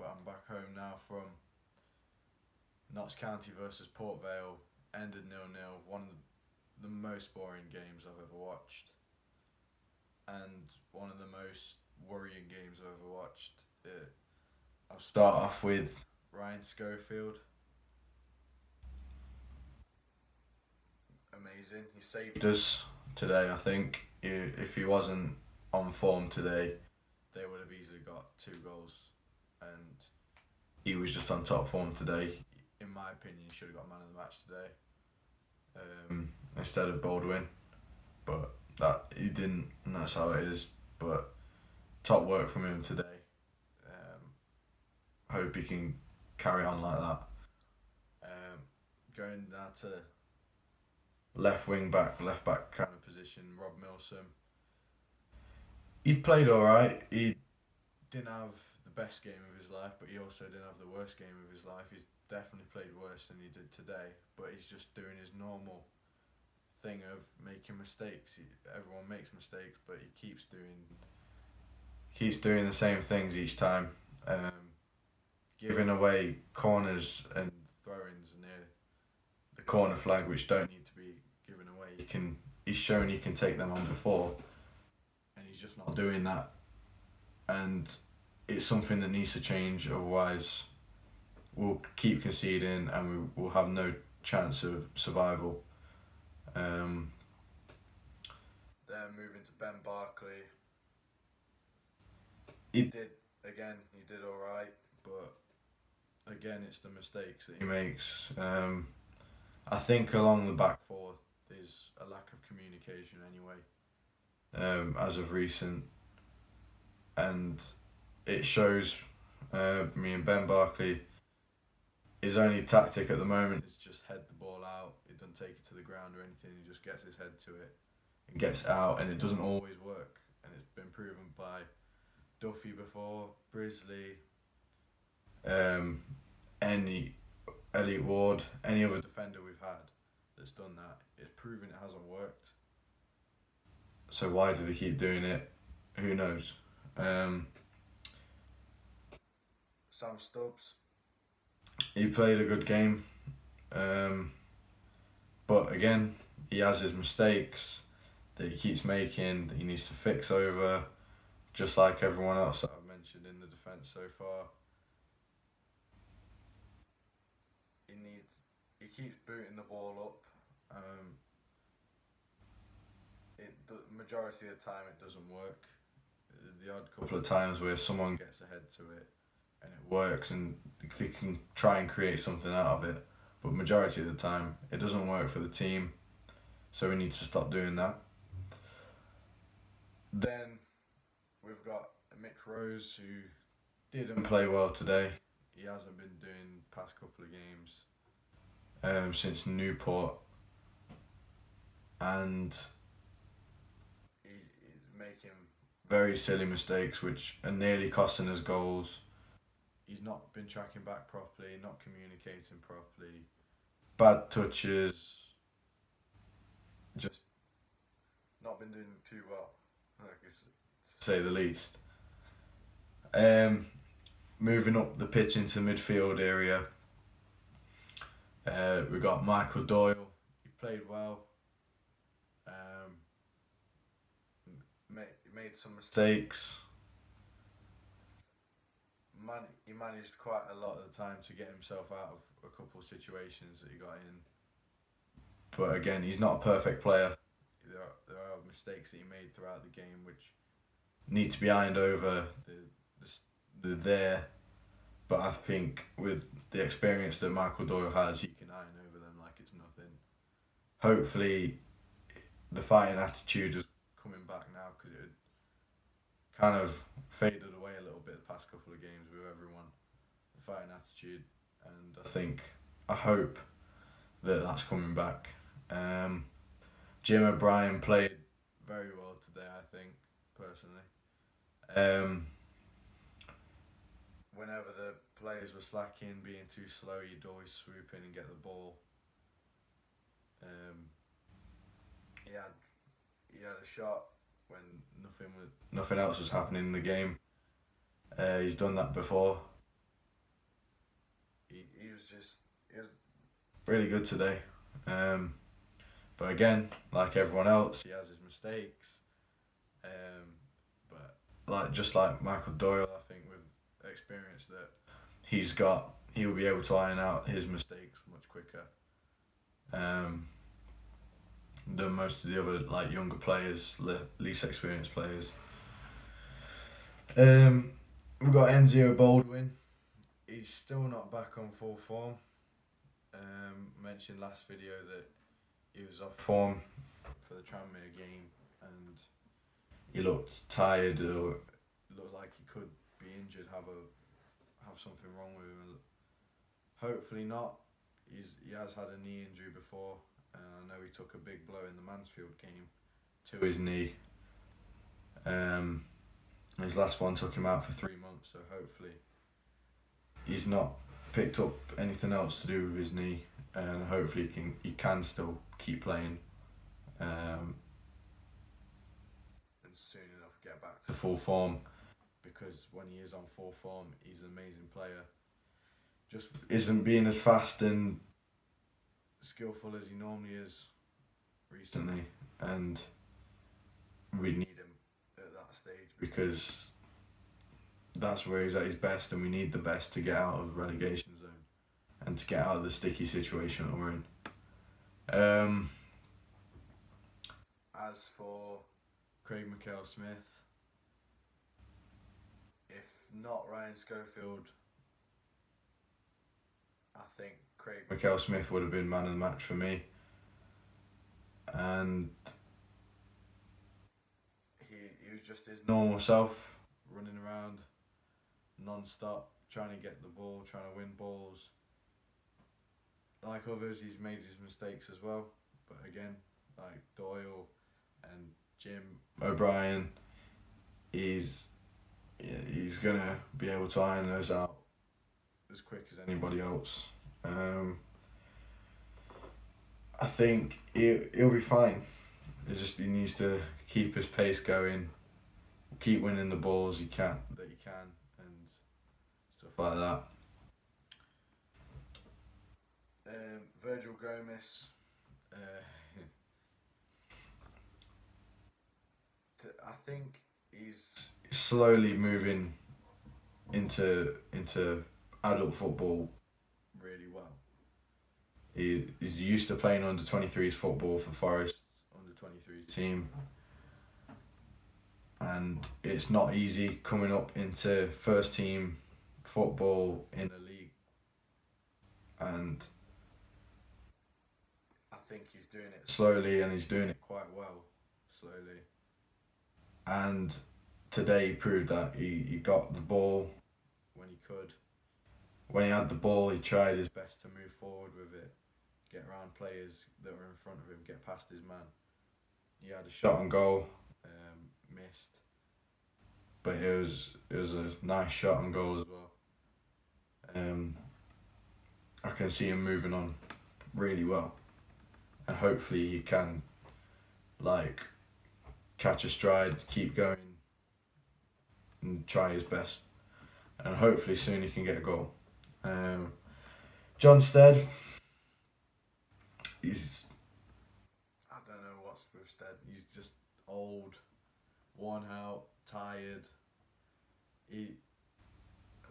but I'm back home now from Notts County versus Port Vale. Ended 0-0. One of the most boring games I've ever watched, and one of the most worrying games I've ever watched. I'll start off with Ryan Schofield. Amazing. He saved us today, I think. If he wasn't on form today, they would have easily got 2 goals. And he was just on top form today. In my opinion, he should have got man of the match today instead of Baldwin. But that he didn't, and that's how it is. But top work from him today. Hope he can carry on like that. Going down to left back kind of position, Rob Milsom. He played alright. He didn't have the best game of his life, but he also didn't have the worst game of his life. He's definitely played worse than he did today, but he's just doing his normal thing of making mistakes. Everyone makes mistakes, but he keeps doing the same things each time, giving away corners and throw-ins near the corner flag, which don't need to be given away. He's shown he can take them on before, and he's just not doing that. And it's something that needs to change, otherwise we'll keep conceding and we will have no chance of survival. Then moving to Ben Barkley. He did alright, but again it's the mistakes that he makes. I think along the back four there's a lack of communication anyway, as of recent, and it shows. Me and Ben Barkley, his only tactic at the moment is just head the ball out. He doesn't take it to the ground or anything. He just gets his head to it and gets it out, and it doesn't always work. And it's been proven by Duffy before, Brisley, any Elliot Ward, any other defender we've had that's done that. It's proven it hasn't worked. So why do they keep doing it? Who knows? Sam Stubbs, he played a good game, but again, he has his mistakes that he keeps making that he needs to fix over, just like everyone else that I've mentioned in the defence so far. He keeps booting the ball up. Majority of the time it doesn't work. The odd couple of times where someone gets ahead to it and it works and they can try and create something out of it, but majority of the time it doesn't work for the team, so we need to stop doing that. Then we've got Mitch Rose, who didn't play well today. He hasn't been doing the past couple of games since Newport, and he's making very silly mistakes which are nearly costing us goals. He's not been tracking back properly, not communicating properly, bad touches, just not been doing too well, to say the least. Moving up the pitch into the midfield area, we got Michael Doyle. He played well. Made some mistakes. He managed quite a lot of the time to get himself out of a couple of situations that he got in. But again, he's not a perfect player. There are mistakes that he made throughout the game which need to be ironed over. They're there, but I think with the experience that Michael Doyle has, he can iron over them like it's nothing. Hopefully, the fighting attitude is coming back now, because it kind of faded away a little bit the past couple of games with everyone, the fighting attitude, and I hope that that's coming back. Jim O'Brien played very well today, I think, personally. Whenever the players were slacking, being too slow, he'd always swoop in and get the ball. He had a shot when nothing else was happening in the game. He's done that before. he was really good today. But again, like everyone else, he has his mistakes. But just like Michael Doyle, I think with experience that he will be able to iron out his mistakes much quicker than most of the other younger players, least experienced players. We've got Enzio Baldwin. He's still not back on full form. Mentioned last video that he was off form for the Tranmere game and he looked tired or looked like he could be injured, have something wrong with him. Hopefully not. He has had a knee injury before. I know he took a big blow in the Mansfield game to his knee. His last one took him out for 3 months, so hopefully he's not picked up anything else to do with his knee, and hopefully he can still keep playing and soon enough get back to full form, because when he is on full form he's an amazing player. Just isn't being as fast and skillful as he normally is recently, and we need him at that stage because that's where he's at his best, and we need the best to get out of the relegation zone and to get out of the sticky situation that we're in. As for Craig McHale-Smith, if not Ryan Schofield, I think Craig McHale-Smith would have been man of the match for me. And he was just his normal self, running around non-stop, trying to get the ball, trying to win balls. Like others, he's made his mistakes as well. But again, like Doyle and Jim O'Brien, he's gonna be able to iron those out as quick as anybody else. I think he'll be fine. He needs to keep his pace going, keep winning the balls he can, and stuff like that. Virgil Gomez, I think he's slowly moving into adult football really well. He's used to playing under 23s football for Forest's under 23s team, and it's not easy coming up into first team football in a league, and I think he's doing it slowly, and he's doing it quite well slowly. And today he proved that he got the ball when he could. When he had the ball, he tried his best to move forward with it, get around players that were in front of him, get past his man. He had a shot on goal, missed, but it was a nice shot on goal as well. I can see him moving on really well, and hopefully he can catch a stride, keep going, and try his best, and hopefully soon he can get a goal. John Stead, I don't know what's with Stead. He's just old, worn out, tired.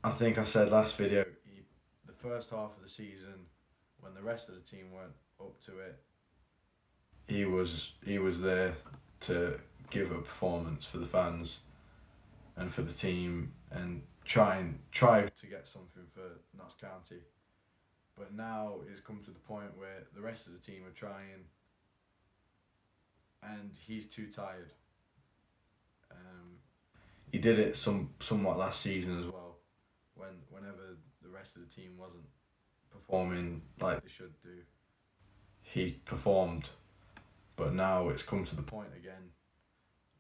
I think I said last video, the first half of the season, when the rest of the team weren't up to it, he was there to give a performance for the fans and for the team and try to get something for Notts County. But now it's come to the point where the rest of the team are trying and he's too tired. He did it somewhat last season as well, whenever the rest of the team wasn't performing like they should do, he performed. But now it's come to the point again.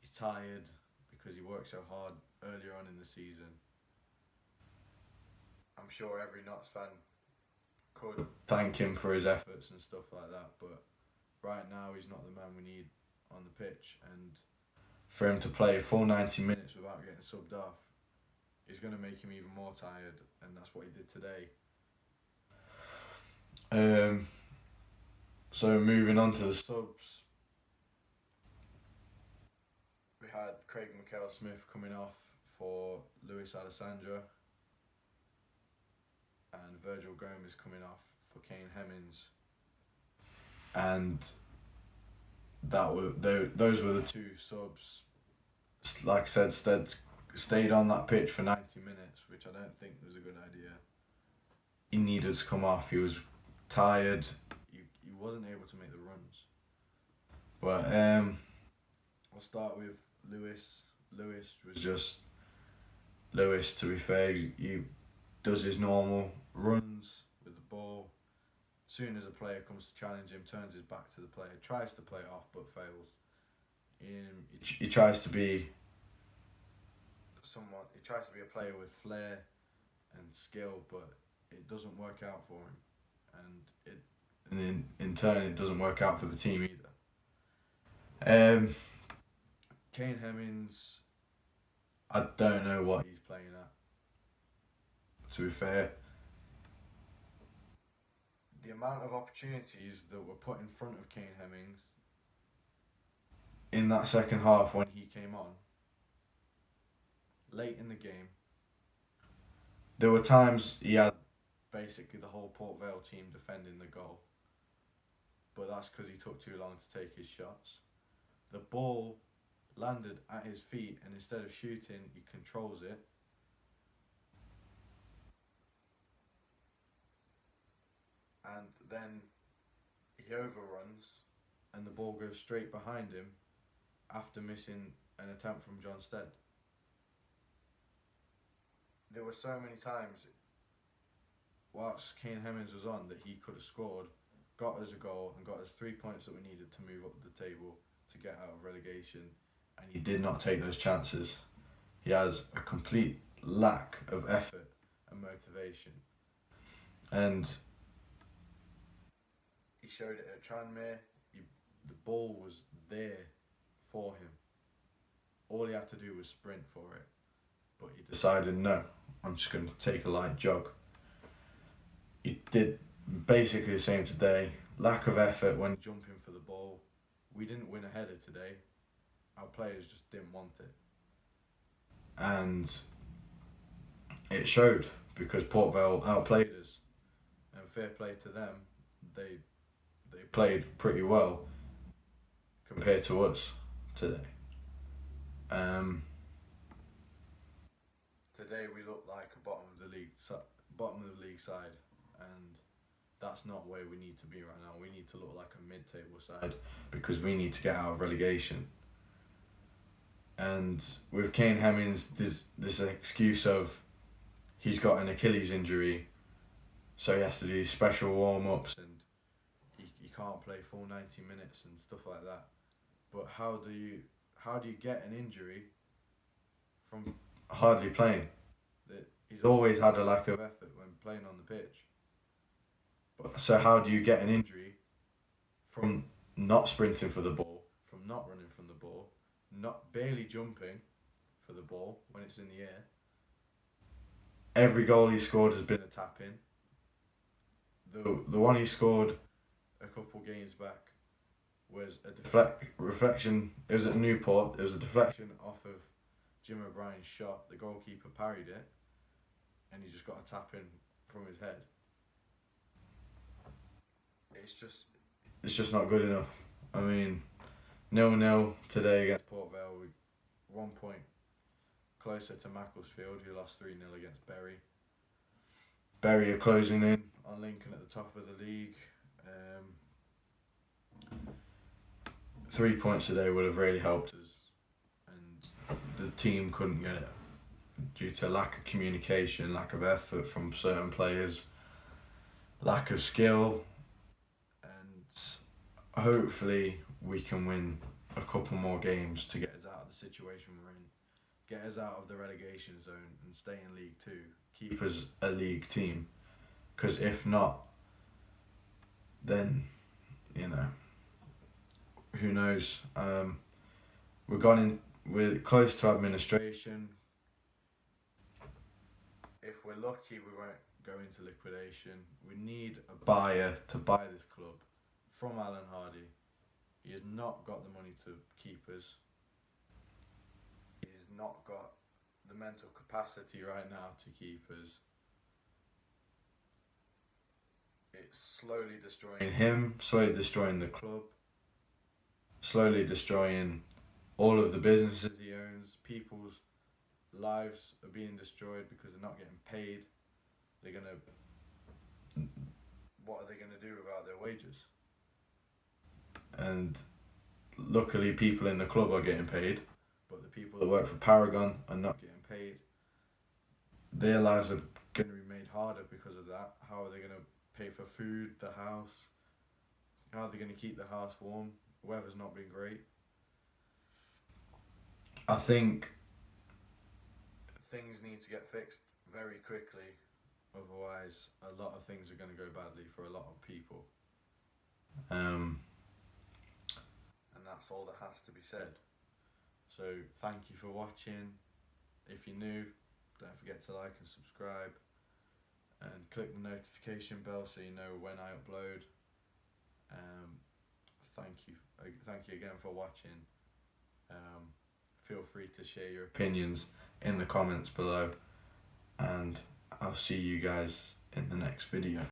He's tired because he worked so hard earlier on in the season. I'm sure every Notts fan could thank him for his efforts and stuff like that, but right now he's not the man we need on the pitch, and for him to play a full 90 minutes without getting subbed off is going to make him even more tired, and that's what he did today. So moving on to the subs, we had Craig McHale-Smith coming off for Luis Alessandro, and Virgil Gomez coming off for Kane Hemmings, and those were the two subs. Like I said, Stead stayed on that pitch for 90 minutes, which I don't think was a good idea. He needed to come off. He was tired. He wasn't able to make the runs. But we'll start with Lewis. Lewis was just Lewis. To be fair, he does his normal runs with the ball. Soon as a player comes to challenge him, turns his back to the player, tries to play it off but fails. He tries to be someone. He tries to be a player with flair and skill, but it doesn't work out for him, and in turn it doesn't work out for the team either. Kane Hemmings, I don't know what he's playing at. To be fair, the amount of opportunities that were put in front of Kane Hemmings in that second half when he came on, late in the game, there were times he had basically the whole Port Vale team defending the goal, but that's because he took too long to take his shots. The ball landed at his feet, and instead of shooting, he controls it. And then he overruns, and the ball goes straight behind him after missing an attempt from John Stead. There were so many times whilst Kane Hemmings was on that he could have scored, got us a goal, and got us 3 points that we needed to move up the table to get out of relegation, and he did not take those chances. He has a complete lack of effort and motivation, and he showed it at Tranmere. The ball was there for him. All he had to do was sprint for it, but he decided, no, I'm just going to take a light jog. He did basically the same today. Lack of effort when jumping for the ball. We didn't win a header today. Our players just didn't want it. And it showed, because Port Vale outplayed us. And fair play to them, they played pretty well compared to us today. Today we looked like a bottom of the league side, and that's not where we need to be right now. We need to look like a mid-table side, because we need to get out of relegation. And with Kane Hemmings, there's this excuse of he's got an Achilles injury, so he has to do special warm-ups, and he can't play full 90 minutes and stuff like that. But how do you get an injury from hardly playing? He's always had a lack of effort when playing on the pitch. So how do you get an injury from not sprinting for the ball, from not running from the ball, not barely jumping for the ball when it's in the air? Every goal he scored has been a tap-in. The one he scored a couple games back was a reflection. It was at Newport. It was a deflection off of Jim O'Brien's shot. The goalkeeper parried it, and he just got a tap in from his head. It's just not good enough. I mean, 0-0 today against Port Vale. 1 point closer to Macclesfield, who lost 3-0 against Bury. Bury are closing in on Lincoln at the top of the league. 3 points today would have really helped us, and the team couldn't get it due to lack of communication, lack of effort from certain players, lack of skill, and hopefully we can win a couple more games to get us out of the situation we're in, get us out of the relegation zone and stay in League 2, keep us a league team, because if not, then, you know, who knows. We're close to administration. If we're lucky, we won't go into liquidation. We need a buyer to buy this club from Alan Hardy. He has not got the money to keep us. He's not got the mental capacity right now to keep us. It's slowly destroying him, slowly destroying the club, slowly destroying all of the businesses he owns. People's lives are being destroyed because they're not getting paid. What are they gonna do without their wages? And luckily people in the club are getting paid, but the people that work for Paragon are not getting paid. Their lives are going to be made harder because of that. How are they going to pay for food, the house? How are they going to keep the house warm? The weather's not been great. I think things need to get fixed very quickly, otherwise a lot of things are going to go badly for a lot of people. And that's all that has to be said. So thank you for watching. If you're new, don't forget to like and subscribe, and click the notification bell so you know when I upload. Thank you again for watching. Feel free to share your opinions in the comments below, and I'll see you guys in the next video.